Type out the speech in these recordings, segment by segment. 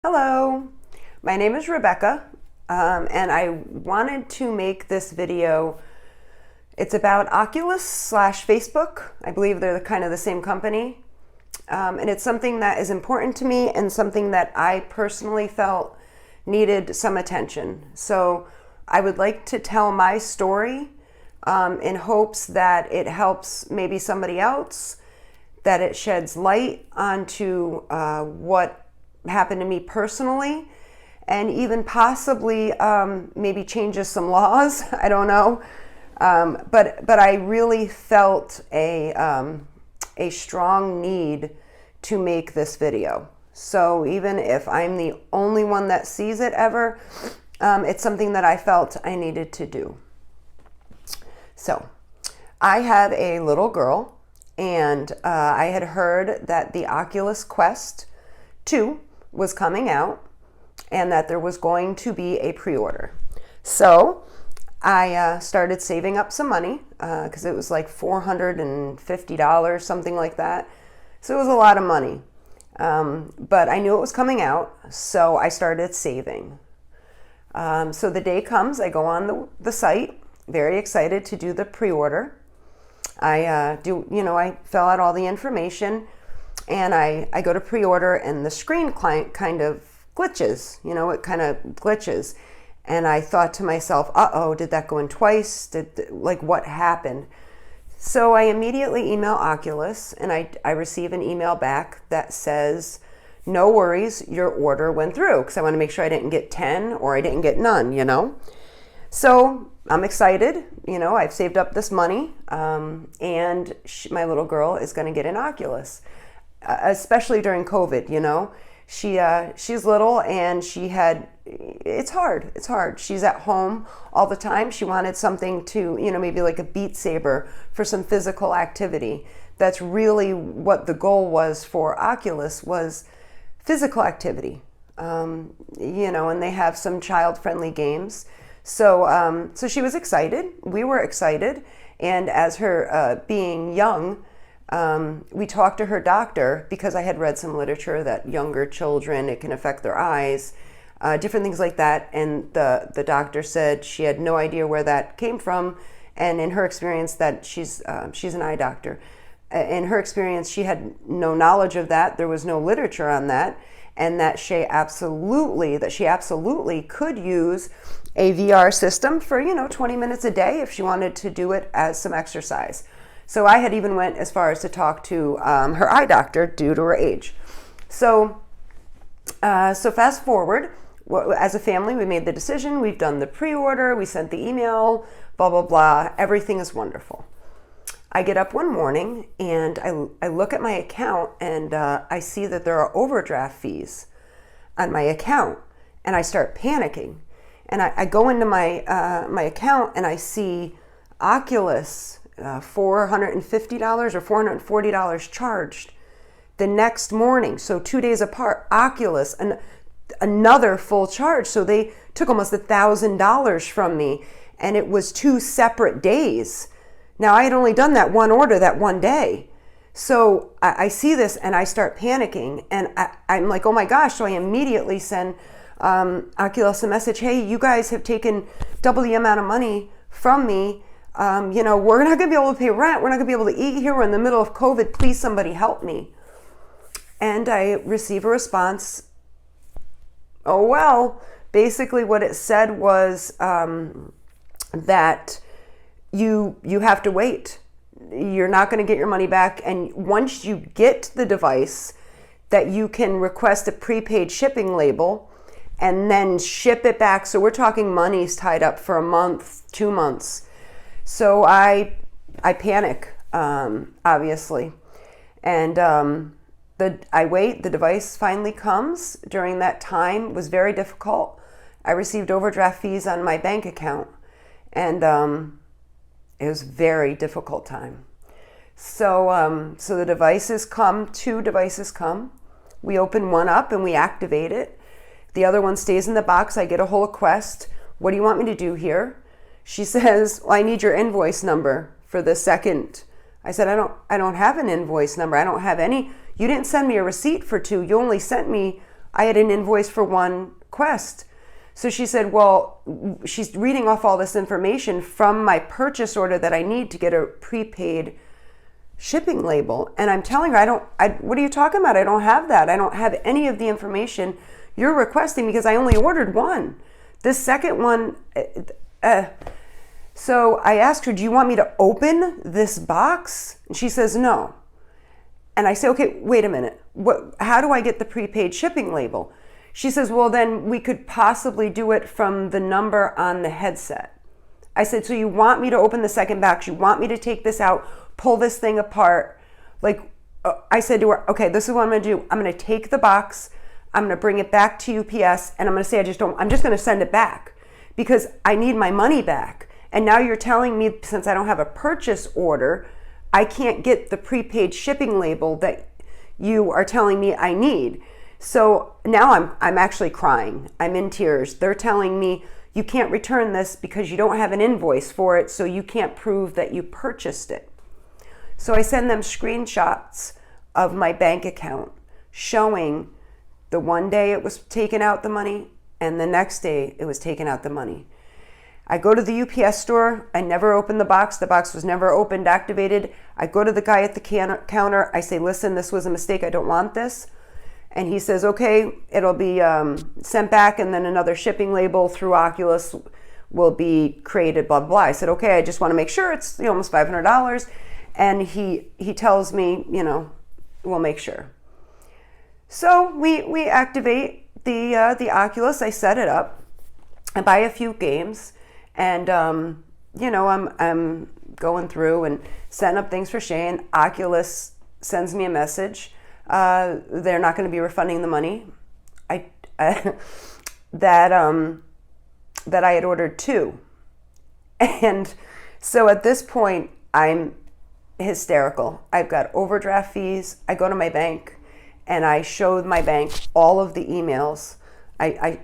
Hello, my name is Rebecca, and I wanted to make this video. It's about Oculus / Facebook. I believe they're kind of the same company. And it's something that is important to me and something that I personally felt needed some attention. So I would like to tell my story in hopes that it helps maybe somebody else, that it sheds light onto what happened to me personally, and even possibly maybe changes some laws. I don't know. But I really felt a strong need to make this video. So even if I'm the only one that sees it ever, it's something that I felt I needed to do. So I have a little girl, and I had heard that the Oculus Quest 2 was coming out and that there was going to be a pre-order. So I started saving up some money because it was like $450, something like that. So it was a lot of money. But I knew it was coming out, so I started saving. So the day comes, I go on the site, very excited to do the pre-order. I fill out all the information, and I go to pre-order, and the screen client kind of glitches. It kind of glitches. And I thought to myself, uh-oh, did that go in twice? What happened? So I immediately email Oculus, and I receive an email back that says, no worries, your order went through, because I want to make sure I didn't get 10 or I didn't get none. So I'm excited. I've saved up this money, and my little girl is going to get an Oculus, especially during COVID. She's little, and it's hard. She's at home all the time. She wanted something to, maybe like a Beat Saber for some physical activity. That's really what the goal was for Oculus, was physical activity. And they have some child-friendly games. So she was excited. We were excited. And as her being young, we talked to her doctor, because I had read some literature that younger children, it can affect their eyes, different things like that. And the doctor said she had no idea where that came from. And in her experience, that she's an eye doctor. In her experience, she had no knowledge of that. There was no literature on that. And that she absolutely could use a VR system for, 20 minutes a day if she wanted to do it as some exercise. So I had even went as far as to talk to her eye doctor due to her age. So fast forward, as a family, we made the decision. We've done the pre-order. We sent the email, blah, blah, blah. Everything is wonderful. I get up one morning, and I look at my account, and I see that there are overdraft fees on my account, and I start panicking. And I go into my account, and I see Oculus, $450 or $440 charged. The next morning, so 2 days apart, Oculus, another full charge. So they took almost $1,000 from me, and it was 2 separate days. Now, I had only done that one order that one day. So I see this, and I start panicking, and I'm like, oh my gosh. So I immediately send Oculus a message, hey, you guys have taken double the amount of money from me. We're not going to be able to pay rent. We're not going to be able to eat here. We're in the middle of COVID. Please, somebody help me. And I receive a response. Oh, well, basically what it said was that you have to wait. You're not going to get your money back. And once you get the device, that you can request a prepaid shipping label and then ship it back. So we're talking money's tied up for a month, 2 months. So I panic, obviously, and I wait. The device finally comes. During that time, it was very difficult. I received overdraft fees on my bank account, and it was a very difficult time. So the devices come. 2 devices come. We open one up and we activate it. The other one stays in the box. I get a whole request. What do you want me to do here? She says, well, I need your invoice number for the second. I said, I don't have an invoice number. I don't have any. You didn't send me a receipt for 2. You only sent me I had an invoice for one Quest. So she said, well, she's reading off all this information from my purchase order that I need to get a prepaid shipping label. And I'm telling her, what are you talking about? I don't have that. I don't have any of the information you're requesting because I only ordered one. This second one, so I asked her, do you want me to open this box? And she says, no. And I say, okay, wait a minute. How do I get the prepaid shipping label? She says, well, then we could possibly do it from the number on the headset. I said, so you want me to open the second box? You want me to take this out, pull this thing apart? Like, I said to her, okay, this is what I'm going to do. I'm going to take the box. I'm going to bring it back to UPS. And I'm going to say, I'm just going to send it back because I need my money back. And now you're telling me, since I don't have a purchase order, I can't get the prepaid shipping label that you are telling me I need. So now I'm actually crying. I'm in tears. They're telling me you can't return this because you don't have an invoice for it, so you can't prove that you purchased it. So I send them screenshots of my bank account showing the one day it was taken out the money and the next day it was taken out the money. I go to the UPS store. I never opened the box. The box was never opened, activated. I go to the guy at the counter. I say, listen, this was a mistake. I don't want this. And he says, okay, it'll be sent back and then another shipping label through Oculus will be created, blah, blah, blah. I said, okay, I just want to make sure it's almost $500. And he tells me, we'll make sure. So we activate the Oculus. I set it up. I buy a few games and, I'm going through and setting up things for Shane. Oculus sends me a message. They're not going to be refunding the money. That I had ordered two. And so at this point, I'm hysterical. I've got overdraft fees. I go to my bank and I showed my bank all of the emails.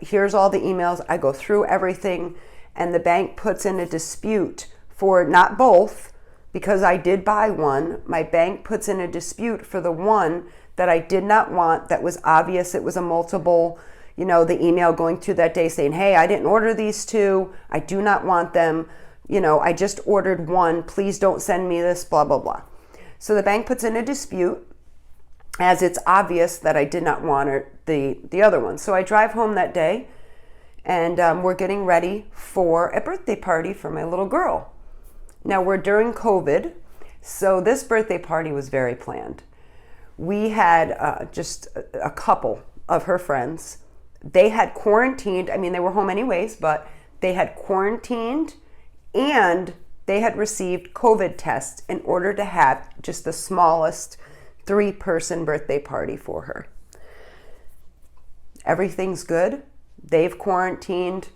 Here's all the emails. I go through everything and the bank puts in a dispute for not both because I did buy one. My bank puts in a dispute for the one that I did not want, that was obvious. It was a multiple, the email going through that day saying, hey, I didn't order these two. I do not want them. I just ordered one. Please don't send me this, blah, blah, blah. So the bank puts in a dispute as it's obvious that I did not want the other one. So I drive home that day and we're getting ready for a birthday party for my little girl. Now we're during COVID, so this birthday party was very planned. We had just a couple of her friends. They had quarantined. I mean, they were home anyways, but they had quarantined and they had received COVID tests in order to have just the smallest 3-person birthday party for her. Everything's good. They've quarantined.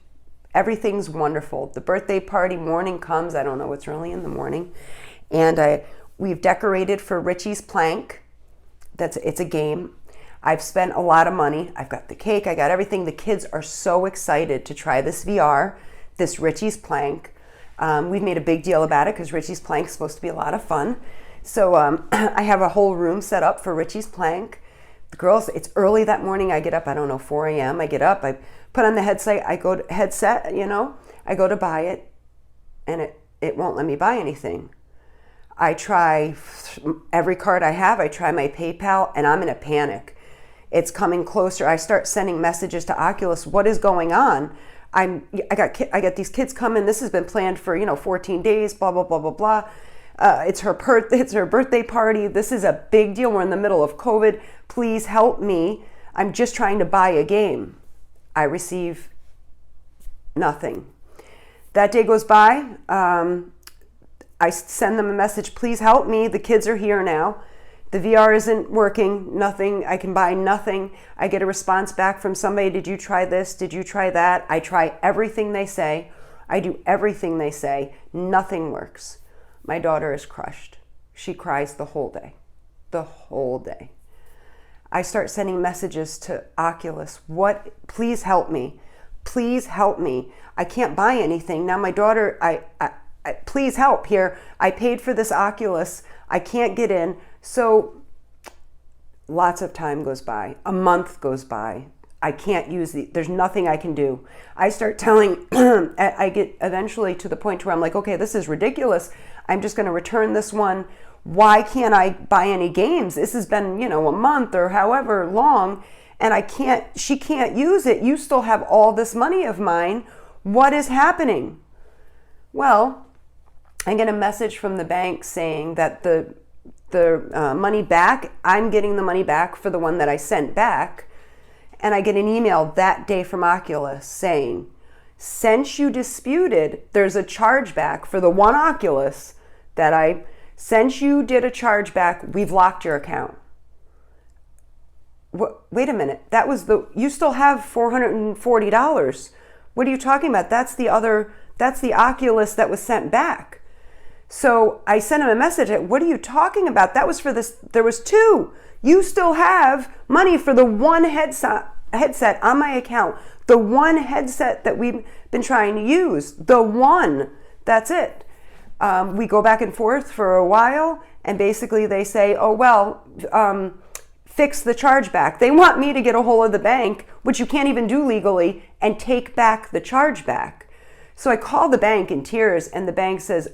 Everything's wonderful. The birthday party morning comes. I don't know, it's early in the morning. And we've decorated for Richie's Plank. It's a game. I've spent a lot of money. I've got the cake. I got everything. The kids are so excited to try this VR, this Richie's Plank. We've made a big deal about it because Richie's Plank is supposed to be a lot of fun. So I have a whole room set up for Richie's Plank. The girls, it's early that morning. I get up, 4 a.m. I get up, I put on the headset. I go to buy it and it won't let me buy anything. I try every card I have. I try my PayPal and I'm in a panic. It's coming closer. I start sending messages to Oculus. What is going on? I got these kids coming. This has been planned for 14 days. Blah blah blah blah blah. It's her birthday party. This is a big deal. We're in the middle of COVID. Please help me. I'm just trying to buy a game. I receive nothing. That day goes by. I send them a message, please help me. The kids are here now. The VR isn't working, nothing. I can buy nothing. I get a response back from somebody, did you try this? Did you try that? I try everything they say. I do everything they say. Nothing works. My daughter is crushed. She cries the whole day. The whole day. I start sending messages to Oculus. Please help me. Please help me. I can't buy anything. Now my daughter, please help here. I paid for this Oculus. I can't get in. So lots of time goes by. A month goes by. I can't use there's nothing I can do. I start telling, I get eventually to the point where I'm like, okay, this is ridiculous. I'm just going to return this one. Why can't I buy any games? This has been, a month or however long, and she can't use it. You still have all this money of mine. What is happening? Well, I get a message from the bank saying that the money back, I'm getting the money back for the one that I sent back. And I get an email that day from Oculus saying, since you disputed, there's a chargeback for the one Oculus since you did a chargeback, we've locked your account. Wait a minute, you still have $440. What are you talking about? That's the Oculus that was sent back. So I sent him a message. What are you talking about? That was for this. There was two. You still have money for the one headset on my account. The one headset that we've been trying to use. The one. That's it. We go back and forth for a while, and basically they say, oh, well, fix the chargeback. They want me to get a hold of the bank, which you can't even do legally, and take back the chargeback. So I call the bank in tears, and the bank says,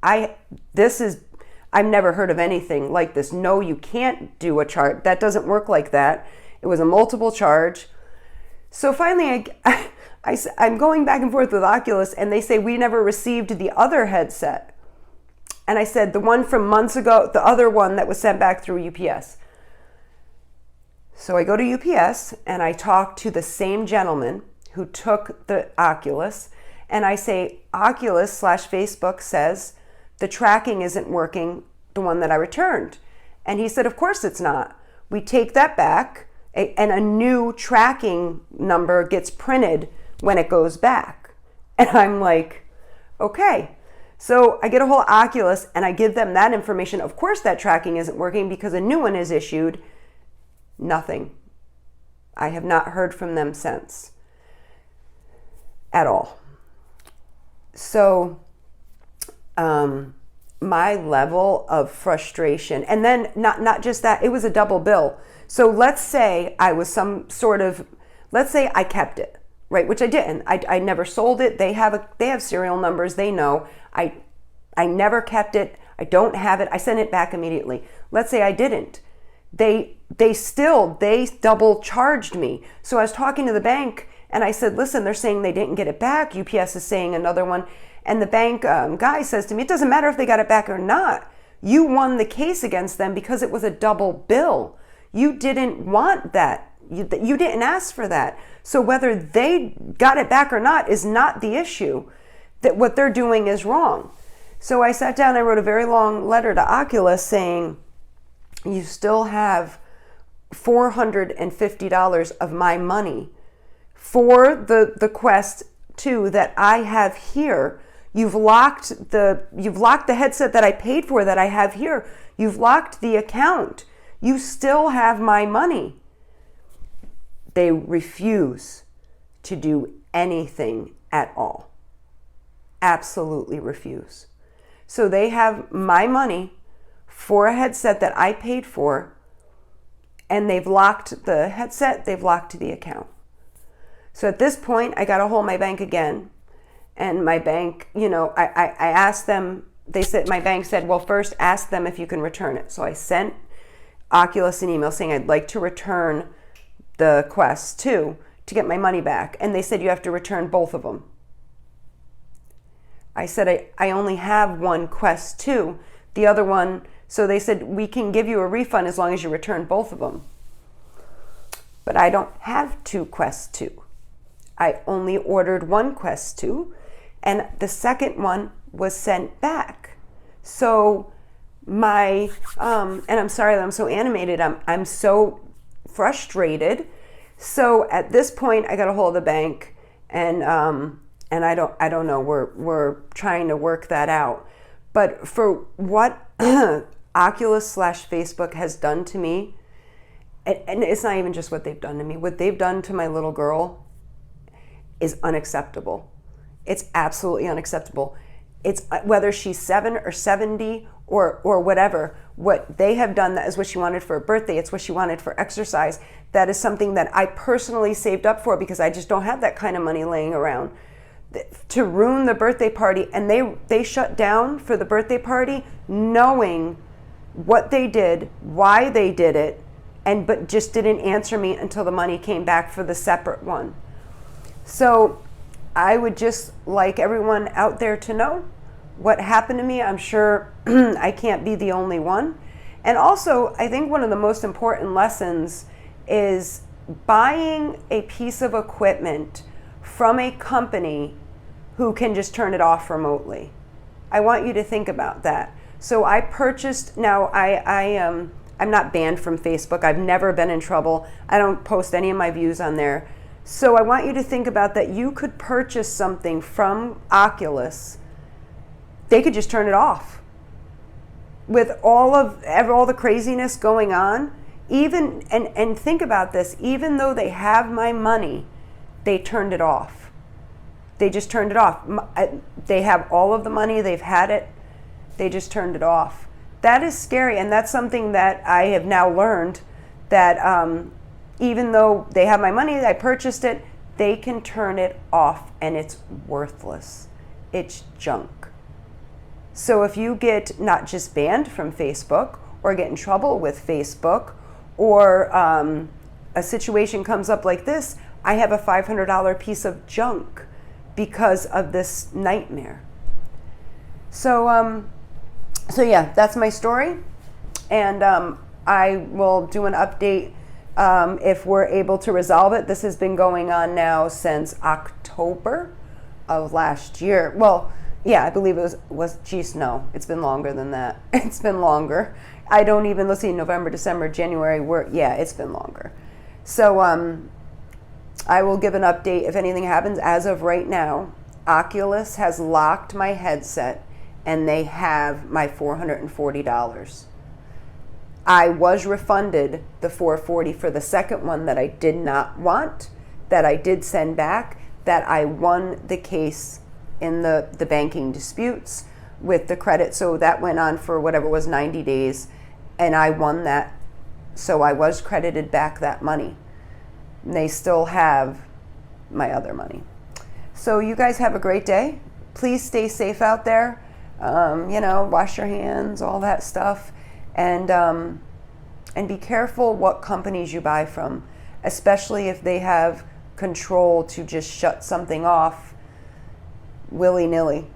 I've never heard of anything like this. No, you can't do a charge. That doesn't work like that. It was a multiple charge. So finally, I'm going back and forth with Oculus, and they say, we never received the other headset. And I said, the one from months ago, the other one that was sent back through UPS. So I go to UPS, and I talk to the same gentleman who took the Oculus, and I say, Oculus/Facebook says, the tracking isn't working, the one that I returned. And he said, of course it's not. We take that back, and a new tracking number gets printed when it goes back. And I'm like, okay. So I get a hold of Oculus, and I give them that information. Of course that tracking isn't working because a new one is issued. Nothing. I have not heard from them since. At all. So my level of frustration, and then not just that, it was a double bill. So let's say let's say I kept it, right? Which I didn't. I never sold it. They have serial numbers. They know. I never kept it. I don't have it. I sent it back immediately. Let's say I didn't. They double charged me. So I was talking to the bank, and I said, listen, they're saying they didn't get it back. UPS is saying another one. And the bank guy says to me, it doesn't matter if they got it back or not. You won the case against them because it was a double bill. You didn't want that. You didn't ask for that. So whether they got it back or not is not the issue. That what they're doing is wrong. So I sat down, I wrote a very long letter to Oculus saying, you still have $450 of my money for the Quest 2 that I have here. You've locked the headset that I paid for that I have here. You've locked the account. You still have my money. They refuse to do anything at all. Absolutely refuse. So they have my money for a headset that I paid for, and they've locked the headset, they've locked the account. So at this point, I got a hold of my bank again, and my bank, I asked them, my bank said, well, first ask them if you can return it. So I sent Oculus an email saying I'd like to return the Quest 2 to get my money back. And they said you have to return both of them. I said, I only have one Quest 2. The other one, so they said, we can give you a refund as long as you return both of them. But I don't have two Quest 2. I only ordered one Quest 2, and the second one was sent back. So and I'm sorry that I'm so animated, I'm so frustrated. So at this point, I got a hold of the bank, and I don't know, we're trying to work that out. But for what Oculus/Facebook has done to me, and it's not even just what they've done to me, what they've done to my little girl is unacceptable. It's absolutely unacceptable. It's whether she's 7 or 70 or whatever. What they have done, that is what she wanted for a birthday. It's what she wanted for exercise. That is something that I personally saved up for because I just don't have that kind of money laying around. To ruin the birthday party, and they shut down for the birthday party knowing what they did, why they did it, but just didn't answer me until the money came back for the separate one. So I would just like everyone out there to know what happened to me. I'm sure I can't be the only one. And also, I think one of the most important lessons is buying a piece of equipment from a company who can just turn it off remotely. I want you to think about that. So I purchased, now I'm not banned from Facebook. I've never been in trouble. I don't post any of my views on there. So I want you to think about that. You could purchase something from Oculus. They could just turn it off. With all the craziness going on, and think about this, even though they have my money, they turned it off. They just turned it off. They have all of the money, they've had it, they just turned it off. That is scary, and that's something that I have now learned, that even though they have my money, I purchased it, they can turn it off, and it's worthless. It's junk. So if you get not just banned from Facebook, or get in trouble with Facebook, or a situation comes up like this, I have a $500 piece of junk because of this nightmare. So yeah, that's my story, and I will do an update if we're able to resolve it. This has been going on now since October of last year. Well, yeah, I believe it was geez, no, it's been longer than that. It's been longer. I don't even, let's see, November, December, January, yeah, it's been longer. So I will give an update if anything happens. As of right now, Oculus has locked my headset, and they have my $440. I was refunded the $440 for the second one that I did not want, that I did send back, that I won the case in the banking disputes with the credit. So that went on for whatever it was, 90 days, and I won that. So I was credited back that money. And they still have my other money. So you guys have a great day. Please stay safe out there. Wash your hands, all that stuff, and be careful what companies you buy from, especially if they have control to just shut something off willy-nilly.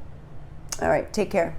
All right, take care.